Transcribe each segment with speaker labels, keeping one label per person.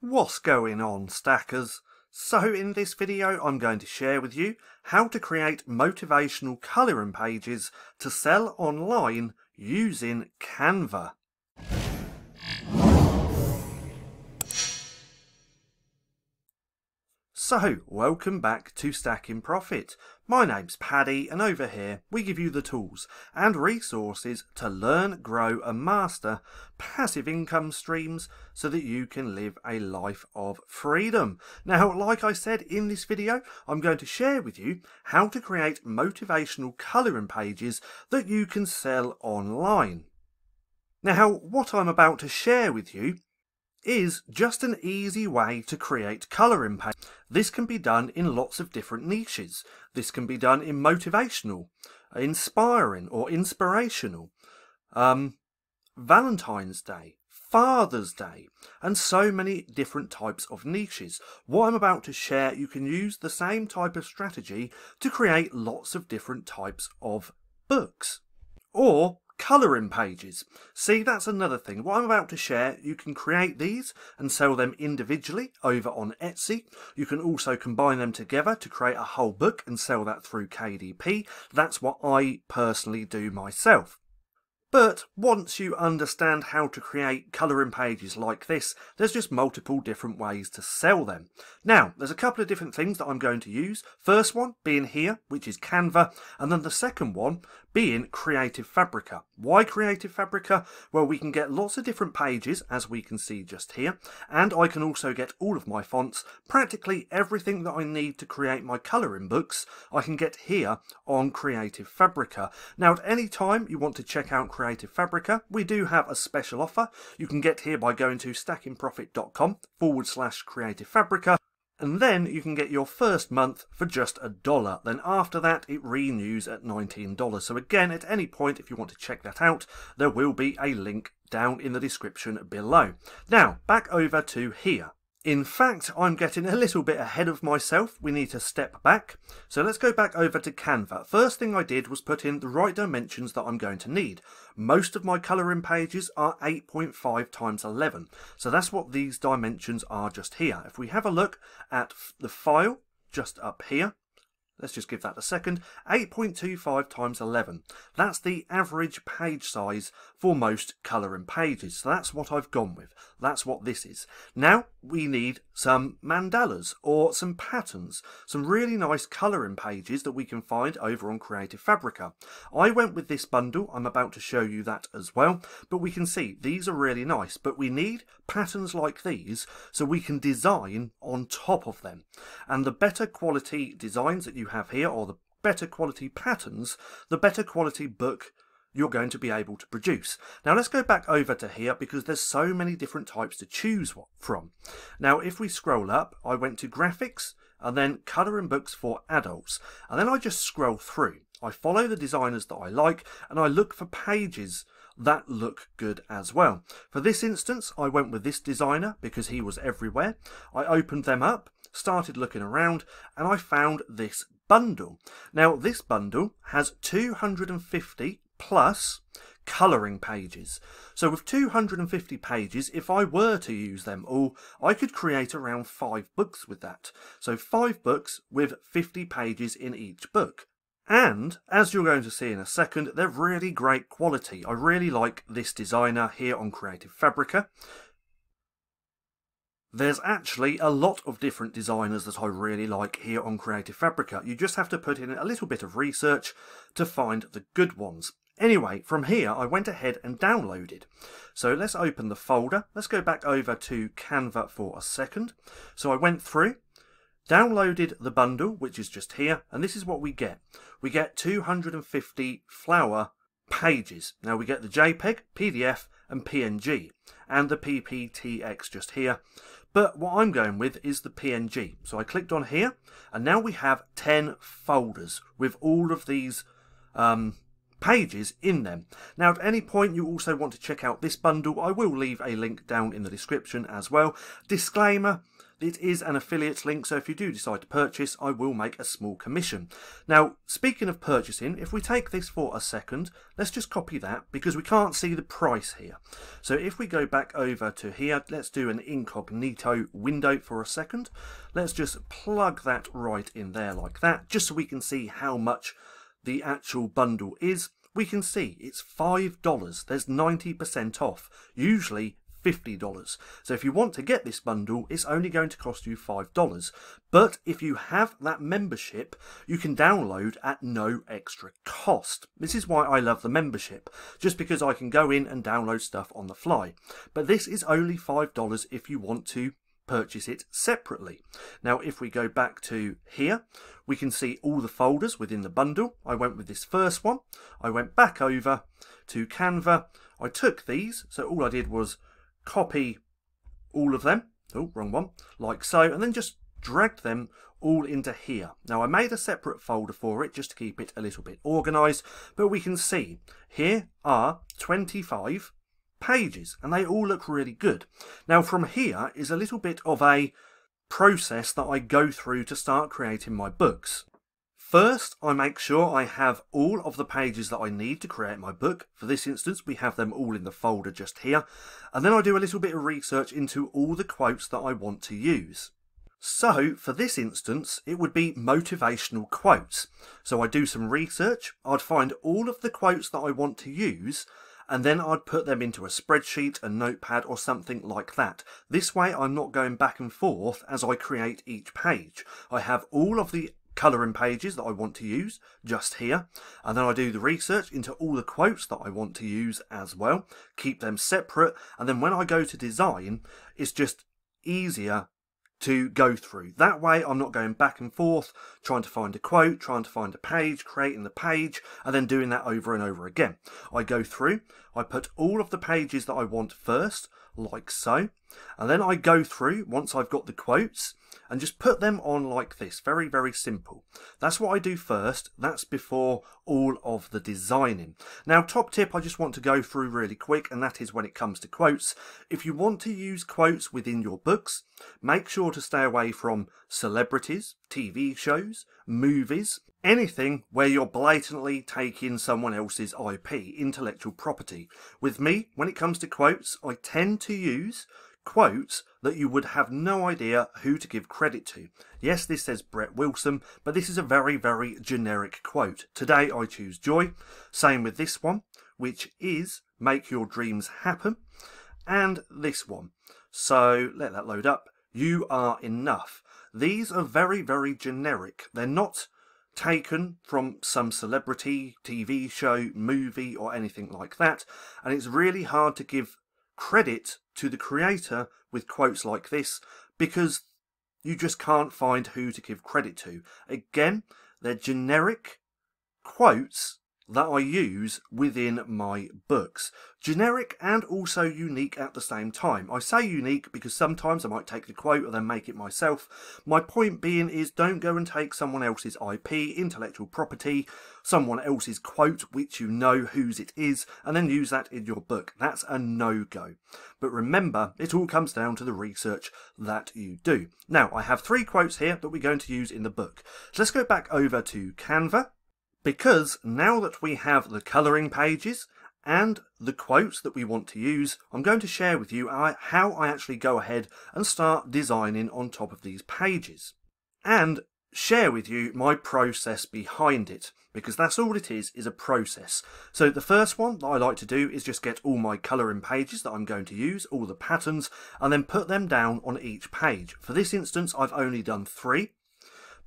Speaker 1: What's going on, stackers? So in this video I'm going to share with you how to create motivational colouring pages to sell online using Canva. So, welcome back to StackinProfit. My name's Paddy, and over here we give you the tools and resources to learn, grow and master passive income streams so that you can live a life of freedom. Now, like I said in this video, I'm going to share with you how to create motivational colouring pages that you can sell online. Now, what I'm about to share with you is just an easy way to create colouring pages. This can be done in lots of different niches. This can be done in motivational, inspiring or inspirational, Valentine's Day, Father's Day, and so many different types of niches. What I'm about to share, you can use the same type of strategy to create lots of different types of books or colouring pages. See, that's another thing. What I'm about to share, you can create these and sell them individually over on Etsy. You can also combine them together to create a whole book and sell that through KDP. That's what I personally do myself. But once you understand how to create colouring pages like this, there's just multiple different ways to sell them. Now, there's a couple of different things that I'm going to use. First one being here, which is Canva, and then the second one being Creative Fabrica. Why Creative Fabrica? Well, we can get lots of different pages, as we can see just here, and I can also get all of my fonts. Practically everything that I need to create my colouring books, I can get here on Creative Fabrica. Now, at any time you want to check out Creative Fabrica, we do have a special offer. You can get here by going to StackinProfit.com/Creative Fabrica. And then you can get your first month for just $1. Then after that, it renews at $19. So again, at any point, if you want to check that out, there will be a link down in the description below. Now, back over to here. In fact, I'm getting a little bit ahead of myself. We need to step back. So let's go back over to Canva. First thing I did was put in the right dimensions that I'm going to need. Most of my colouring pages are 8.5 times 11. So that's what these dimensions are just here. If we have a look at the file just up here, let's just give that a second. 8.25 times 11. That's the average page size for most colouring pages. So that's what I've gone with. That's what this is. Now we need some mandalas or some patterns. Some really nice colouring pages that we can find over on Creative Fabrica. I went with this bundle. I'm about to show you that as well. But we can see these are really nice. But we need patterns like these so we can design on top of them. And the better quality designs that you have here, or the better quality patterns, the better quality book you're going to be able to produce. Now let's go back over to here because there's so many different types to choose from. Now if we scroll up, I went to graphics and then colouring books for adults, and then I just scroll through. I follow the designers that I like and I look for pages that look good as well. For this instance, I went with this designer because he was everywhere. I opened them up, started looking around, and I found this bundle. Now this bundle has 250 plus colouring pages. So with 250 pages, if I were to use them all, I could create around 5 books with that. So 5 books with 50 pages in each book. And, as you're going to see in a second, they're really great quality. I really like this designer here on Creative Fabrica. There's actually a lot of different designers that I really like here on Creative Fabrica. You just have to put in a little bit of research to find the good ones. Anyway, from here I went ahead and downloaded. So let's open the folder. Let's go back over to Canva for a second. So I went through, downloaded the bundle, which is just here, and this is what we get. We get 250 flower pages. Now we get the JPEG, PDF and PNG, and the PPTX just here. But what I'm going with is the PNG. So I clicked on here, and now we have 10 folders with all of these pages in them. Now at any point you also want to check out this bundle, I will leave a link down in the description as well. Disclaimer, it is an affiliate link, so if you do decide to purchase, I will make a small commission. Now, speaking of purchasing, if we take this for a second, let's just copy that because we can't see the price here. So if we go back over to here, let's do an incognito window for a second. Let's just plug that right in there like that, just so we can see how much the actual bundle is. We can see it's $5. There's 90% off, usually $50. So if you want to get this bundle, it's only going to cost you $5. But if you have that membership, you can download at no extra cost. This is why I love the membership, just because I can go in and download stuff on the fly. But this is only $5 if you want to purchase it separately. Now if we go back to here, we can see all the folders within the bundle. I went with this first one, I went back over to Canva, I took these, so all I did was copy all of them, oh wrong one, like so, and then just dragged them all into here. Now I made a separate folder for it just to keep it a little bit organized, but we can see here are 25 pages and they all look really good. Now from here is a little bit of a process that I go through to start creating my books. First, I make sure I have all of the pages that I need to create my book. For this instance, we have them all in the folder just here. And then I do a little bit of research into all the quotes that I want to use. So, for this instance, it would be motivational quotes. So I do some research, I'd find all of the quotes that I want to use, and then I'd put them into a spreadsheet, a notepad or something like that. This way I'm not going back and forth as I create each page. I have all of the colouring pages that I want to use just here, and then I do the research into all the quotes that I want to use as well, keep them separate, and then when I go to design, it's just easier to go through. That way I'm not going back and forth trying to find a quote, trying to find a page, creating the page, and then doing that over and over again. I go through, I put all of the pages that I want first, like so, and then I go through once I've got the quotes and just put them on like this. Very, very simple. That's what I do first. That's before all of the designing. Now, top tip I just want to go through really quick, and that is when it comes to quotes. If you want to use quotes within your books, make sure to stay away from celebrities, TV shows, movies, anything where you're blatantly taking someone else's IP, intellectual property. With me, when it comes to quotes, I tend to use quotes that you would have no idea who to give credit to. Yes, this says Brett Wilson, but this is a very, very generic quote. Today I choose joy. Same with this one, which is make your dreams happen. And this one. So let that load up. You are enough. These are very, very generic. They're not taken from some celebrity, TV show, movie or anything like that. And it's really hard to give credit to the creator with quotes like this because you just can't find who to give credit to. Again, they're generic quotes that I use within my books. Generic and also unique at the same time. I say unique because sometimes I might take the quote and then make it myself. My point being is don't go and take someone else's IP, intellectual property, someone else's quote which you know whose it is, and then use that in your book. That's a no-go. But remember, it all comes down to the research that you do. Now, I have 3 quotes here that we're going to use in the book. So let's go back over to Canva. Because now that we have the colouring pages and the quotes that we want to use, I'm going to share with you how I actually go ahead and start designing on top of these pages. And share with you my process behind it, because that's all it is a process. So the first one that I like to do is just get all my colouring pages that I'm going to use, all the patterns, and then put them down on each page. For this instance, I've only done 3,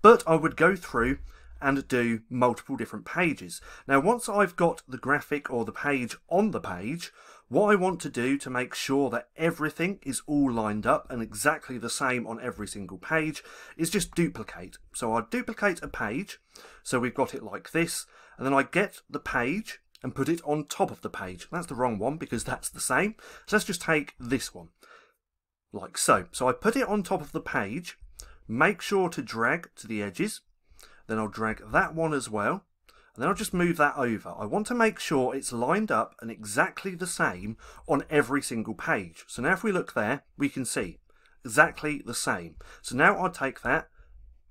Speaker 1: but I would go through and do multiple different pages. Now once I've got the graphic or the page on the page, what I want to do to make sure that everything is all lined up and exactly the same on every single page is just duplicate. So I duplicate a page, so we've got it like this, and then I get the page and put it on top of the page. That's the wrong one because that's the same. So let's just take this one, like so. So I put it on top of the page, make sure to drag to the edges, then I'll drag that one as well, And then I'll just move that over. I want to make sure it's lined up and exactly the same on every single page. So now if we look there, we can see exactly the same. So now I'd take that,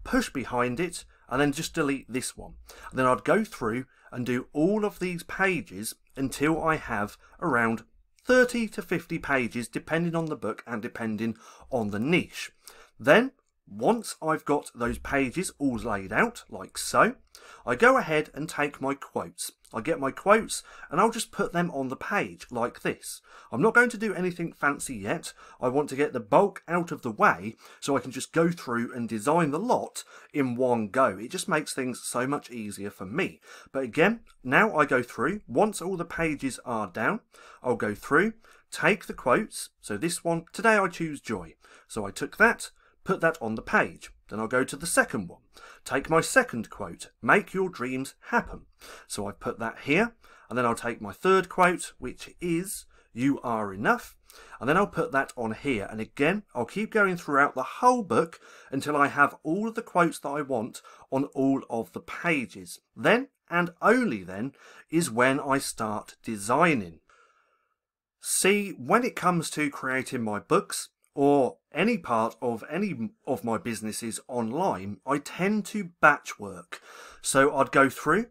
Speaker 1: push behind it, and then just delete this one. And then I'd go through and do all of these pages until I have around 30 to 50 pages, depending on the book and depending on the niche. Then, once I've got those pages all laid out, like so, I go ahead and take my quotes. I get my quotes and I'll just put them on the page like this. I'm not going to do anything fancy yet. I want to get the bulk out of the way so I can just go through and design the lot in one go. It just makes things so much easier for me. But again, now I go through, once all the pages are down, I'll go through, take the quotes. So this one, today I choose joy. So I took that, put that on the page. Then I'll go to the second one. Take my second quote, make your dreams happen. So I put that here, and then I'll take my third quote, which is you are enough, and then I'll put that on here. And again, I'll keep going throughout the whole book until I have all of the quotes that I want on all of the pages. Then, and only then, is when I start designing. See, when it comes to creating my books, or any part of any of my businesses online, I tend to batch work. So I'd go through,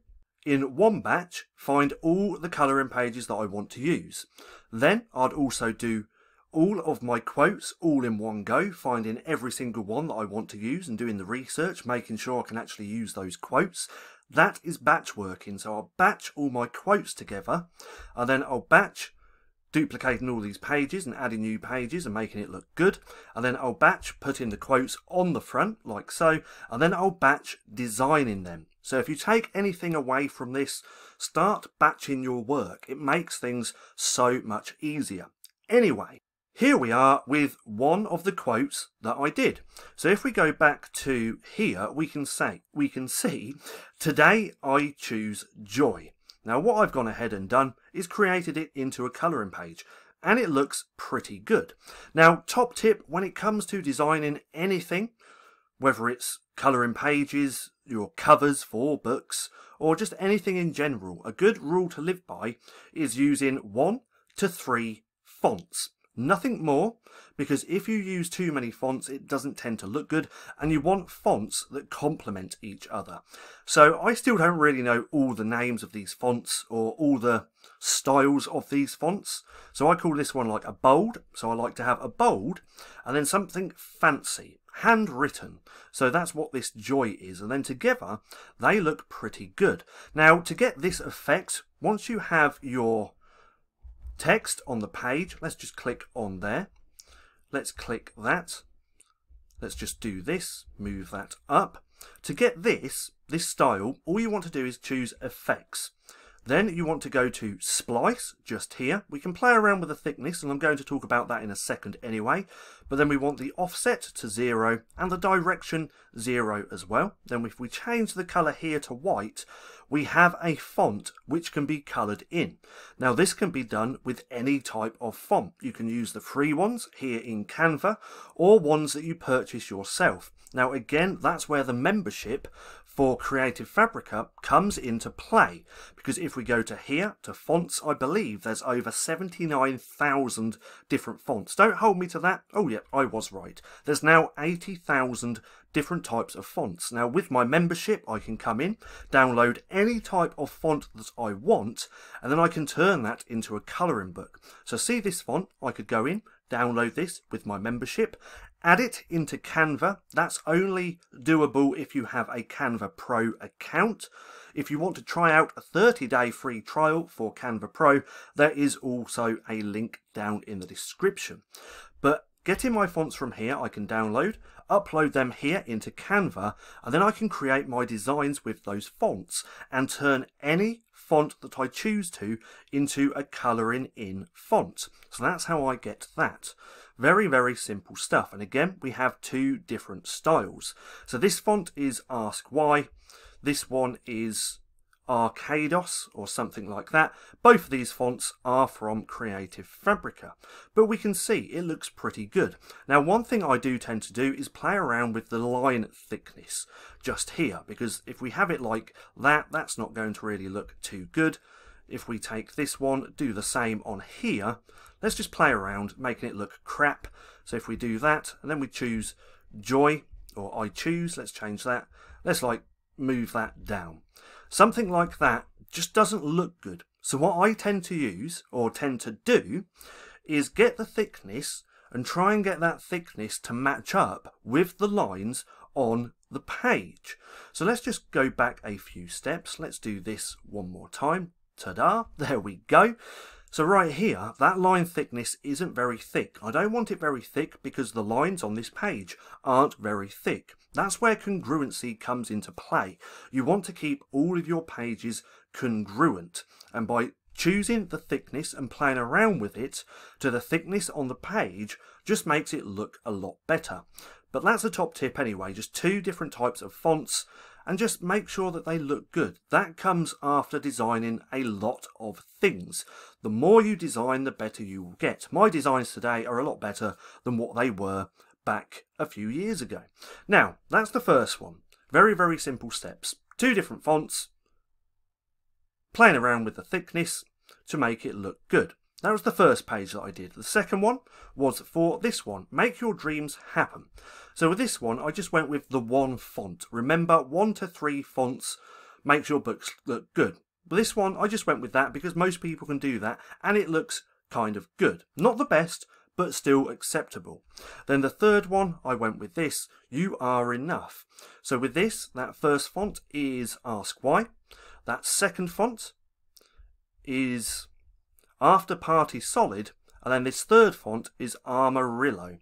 Speaker 1: in one batch, find all the colouring pages that I want to use. Then I'd also do all of my quotes all in one go, finding every single one that I want to use and doing the research, making sure I can actually use those quotes. That is batch working. So I'll batch all my quotes together, and then I'll batch duplicating all these pages and adding new pages and making it look good, and then I'll batch putting the quotes on the front like so, and then I'll batch designing them. So if you take anything away from this, start batching your work. It makes things so much easier. Anyway, here we are with one of the quotes that I did. So if we go back to here, we can see today I choose joy. Now what I've gone ahead and done is created it into a colouring page, and it looks pretty good. Now, top tip, when it comes to designing anything, whether it's colouring pages, your covers for books, or just anything in general, a good rule to live by is using 1 to 3 fonts. Nothing more, because if you use too many fonts, it doesn't tend to look good, and you want fonts that complement each other. So I still don't really know all the names of these fonts or all the styles of these fonts. So I call this one like a bold. So I like to have a bold and then something fancy, handwritten. So that's what this joy is. And then together, they look pretty good. Now, to get this effect, once you have your text on the page, let's just click on there. Let's click that. Let's just do this, move that up. To get this style, all you want to do is choose effects. Then you want to go to splice, just here. We can play around with the thickness, and I'm going to talk about that in a second anyway. But then we want the offset to 0 and the direction 0 as well. Then if we change the colour here to white, we have a font which can be coloured in. Now this can be done with any type of font. You can use the free ones here in Canva, or ones that you purchase yourself. Now again, that's where the membership for Creative Fabrica comes into play, because if we go to here, to fonts, I believe there's over 79,000 different fonts. Don't hold me to that. Oh yeah, I was right. There's now 80,000 different types of fonts. Now with my membership, I can come in, download any type of font that I want, and then I can turn that into a colouring book. So see this font, I could go in, download this with my membership, add it into Canva. That's only doable if you have a Canva Pro account. If you want to try out a 30-day free trial for Canva Pro, there is also a link down in the description. But getting my fonts from here, I can download, upload them here into Canva, and then I can create my designs with those fonts and turn any font that I choose to into a colouring in font. So that's how I get that. Very, very simple stuff. And again, we have 2 different styles. So this font is Ask Why. This one is Arcados or something like that. Both of these fonts are from Creative Fabrica, but we can see it looks pretty good. Now, one thing I do tend to do is play around with the line thickness just here, because if we have it like that, that's not going to really look too good. If we take this one, do the same on here, let's just play around making it look crap. So if we do that and then we choose Joy, or I choose, let's change that, let's like move that down. Something like that just doesn't look good. So what I tend to use, or tend to do, is get the thickness and try and get that thickness to match up with the lines on the page. So let's just go back a few steps. Let's do this one more time. Ta-da, there we go. So right here, that line thickness isn't very thick. I don't want it very thick because the lines on this page aren't very thick. That's where congruency comes into play. You want to keep all of your pages congruent, and by choosing the thickness and playing around with it to the thickness on the page just makes it look a lot better. But that's a top tip anyway, just 2 different types of fonts, and just make sure that they look good. That comes after designing a lot of things. The more you design, the better you will get. My designs today are a lot better than what they were back a few years ago. Now, that's the first one. Very, very simple steps. 2 different fonts, playing around with the thickness to make it look good. That was the first page that I did. The second one was for this one, Make Your Dreams Happen. So with this one, I just went with the one font. Remember, 1 to 3 fonts makes your books look good. But this one, I just went with that because most people can do that, and it looks kind of good. Not the best, but still acceptable. Then the third one, I went with this, You Are Enough. So with this, that first font is Ask Why. That second font is After Party Solid, and then this third font is Amarillo.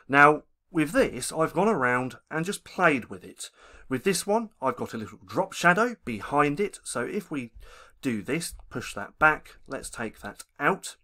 Speaker 1: Now, with this, I've gone around and just played with it. With this one, I've got a little drop shadow behind it, so if we do this, push that back, let's take that out.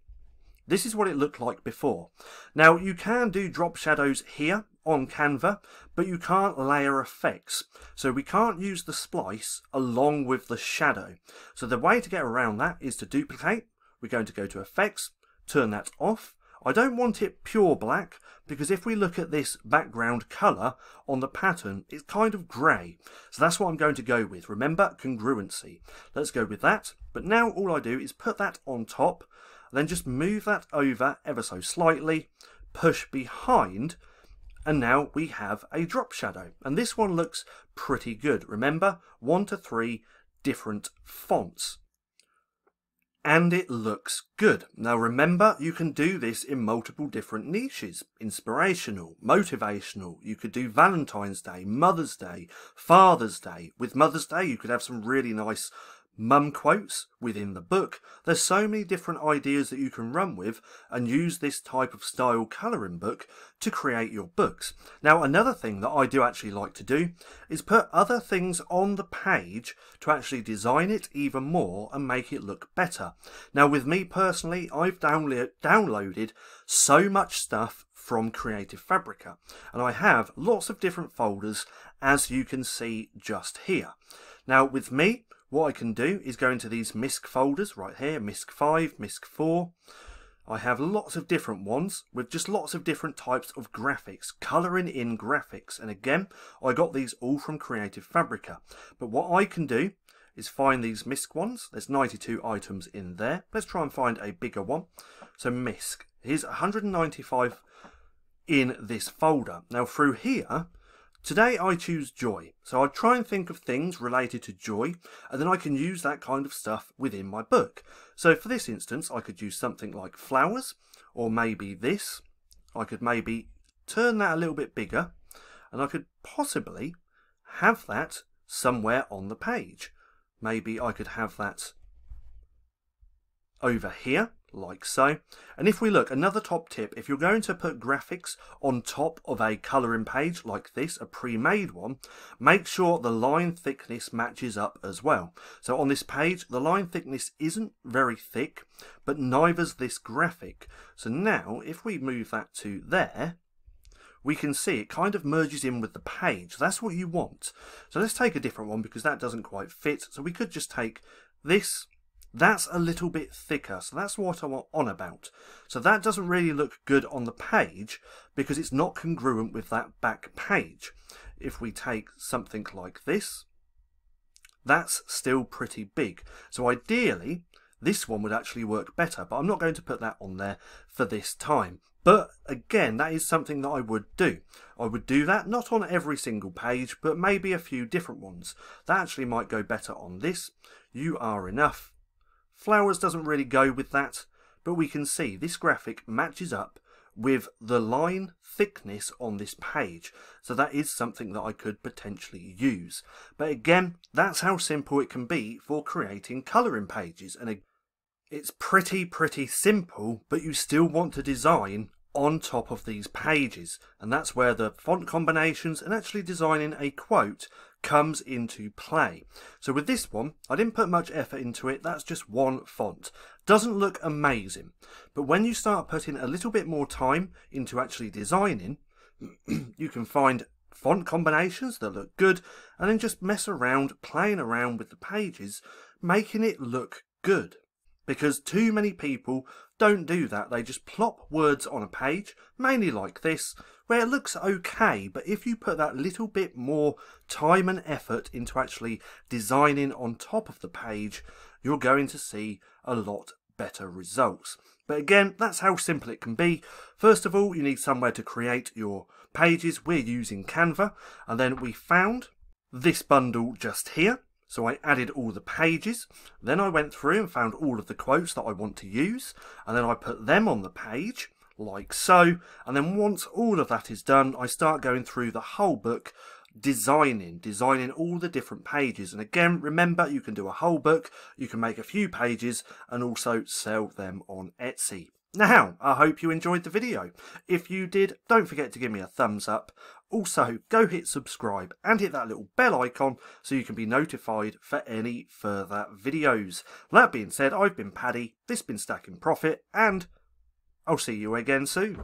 Speaker 1: This is what it looked like before. Now, you can do drop shadows here on Canva, but you can't layer effects. So we can't use the splice along with the shadow. So the way to get around that is to duplicate. We're going to go to Effects, turn that off. I don't want it pure black, because if we look at this background colour on the pattern, it's kind of grey. So that's what I'm going to go with. Remember, congruency. Let's go with that. But now all I do is put that on top, then just move that over ever so slightly, push behind, and now we have a drop shadow. And this one looks pretty good. Remember, 1 to 3 different fonts. And it looks good. Now remember, you can do this in multiple different niches. Inspirational, motivational, you could do Valentine's Day, Mother's Day, Father's Day. With Mother's Day, you could have some really nice mum quotes within the book. There's so many different ideas that you can run with and use this type of style colouring book to create your books. Now, another thing that I do actually like to do is put other things on the page to actually design it even more and make it look better. Now, with me personally, I've downloaded so much stuff from Creative Fabrica, and I have lots of different folders, as you can see just here. Now, with me, what I can do is go into these MISC folders right here, MISC 5, MISC 4. I have lots of different ones with just lots of different types of graphics, colouring in graphics. And again, I got these all from Creative Fabrica. But what I can do is find these MISC ones. There's 92 items in there. Let's try and find a bigger one. So MISC, here's 195 in this folder. Now through here, today I choose joy, so I try and think of things related to joy, and then I can use that kind of stuff within my book. So for this instance, I could use something like flowers, or maybe this. I could maybe turn that a little bit bigger, and I could possibly have that somewhere on the page. Maybe I could have that over here, like so. And if we look, another top tip, if you're going to put graphics on top of a colouring page like this, a pre-made one, make sure the line thickness matches up as well. So on this page, the line thickness isn't very thick, but neither's this graphic. So now, if we move that to there, we can see it kind of merges in with the page. That's what you want. So let's take a different one because that doesn't quite fit. So we could just take this. That's a little bit thicker, so that's what I'm on about. So that doesn't really look good on the page because it's not congruent with that back page. If we take something like this, that's still pretty big. So ideally, this one would actually work better, but I'm not going to put that on there for this time. But again, that is something that I would do. I would do that not on every single page, but maybe a few different ones. That actually might go better on this. You are enough. Flowers doesn't really go with that, but we can see this graphic matches up with the line thickness on this page. So that is something that I could potentially use. But again, that's how simple it can be for creating colouring pages. And it's pretty simple, but you still want to design on top of these pages. And that's where the font combinations and actually designing a quote comes into play. So with this one, I didn't put much effort into it. That's just one font. Doesn't look amazing, but when you start putting a little bit more time into actually designing, you can find font combinations that look good and then just mess around, playing around with the pages, making it look good. Because too many people don't do that. They just plop words on a page, mainly like this, where it looks okay, but if you put that little bit more time and effort into actually designing on top of the page, you're going to see a lot better results. But again, that's how simple it can be. First of all, you need somewhere to create your pages. We're using Canva, and then we found this bundle just here. So I added all the pages, then I went through and found all of the quotes that I want to use, and then I put them on the page, like so, and then once all of that is done, I start going through the whole book, designing all the different pages. And again, remember, you can do a whole book, you can make a few pages, and also sell them on Etsy. Now, I hope you enjoyed the video. If you did, don't forget to give me a thumbs up. Also, go hit subscribe and hit that little bell icon so you can be notified for any further videos. That being said, I've been Paddy, this has been StackinProfit, and I'll see you again soon.